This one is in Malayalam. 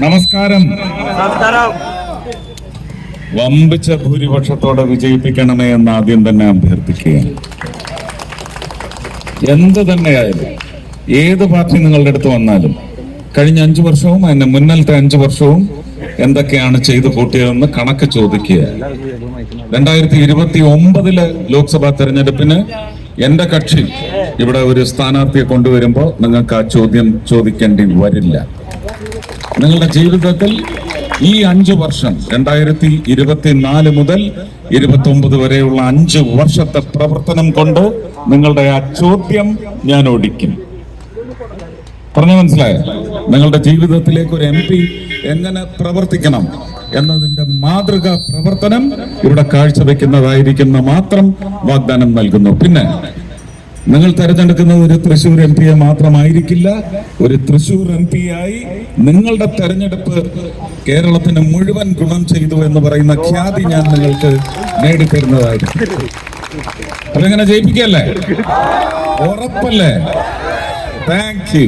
നമസ്കാരം. വമ്പിച്ച ഭൂരിപക്ഷത്തോടെ വിജയിപ്പിക്കണമേ എന്ന് ആദ്യം തന്നെ അഭ്യർത്ഥിക്കുകയാണ്. എന്ത് തന്നെയായാലും ഏത് പാർട്ടി നിങ്ങളുടെ അടുത്ത് വന്നാലും കഴിഞ്ഞ 5 വർഷവും അതിന്റെ മുന്നിലത്തെ 5 വർഷവും എന്തൊക്കെയാണ് ചെയ്തു കൂട്ടിയതെന്ന് കണക്ക് ചോദിക്കുക. 2029 ലോക്സഭാ തെരഞ്ഞെടുപ്പിന് എന്റെ കക്ഷി ഇവിടെ ഒരു സ്ഥാനാർത്ഥിയെ കൊണ്ടുവരുമ്പോൾ നിങ്ങൾക്ക് ആ ചോദ്യം ചോദിക്കേണ്ടി വരില്ല. നിങ്ങളുടെ ജീവിതത്തിൽ ഈ 5 വർഷം 2024 മുതൽ 29 വരെയുള്ള 5 വർഷത്തെ പ്രവർത്തനം കൊണ്ട് നിങ്ങളുടെ ആ ചോദ്യം ഞാൻ ഓടിക്കും. പറഞ്ഞു മനസ്സിലായോ? നിങ്ങളുടെ ജീവിതത്തിലേക്ക് ഒരു MP എങ്ങനെ പ്രവർത്തിക്കണം എന്നതിന്റെ മാതൃകാ പ്രവർത്തനം ഇവിടെ കാഴ്ചവെക്കുന്നതായിരിക്കുന്ന മാത്രം വാഗ്ദാനം നൽകുന്നു. പിന്നെ നിങ്ങൾ തെരഞ്ഞെടുക്കുന്നത് ഒരു തൃശ്ശൂർ MP മാത്രമായിരിക്കില്ല. ഒരു തൃശ്ശൂർ MP ആയി നിങ്ങളുടെ തെരഞ്ഞെടുപ്പ് കേരളത്തിന് മുഴുവൻ ഗുണം ചെയ്തു എന്ന് പറയുന്ന ഖ്യാതി ഞാൻ നിങ്ങൾക്ക് നേടിത്തരുന്നതായിരിക്കും. അതെങ്ങനെ ജയിപ്പിക്കല്ലേ? ഉറപ്പല്ലേ? Thank you.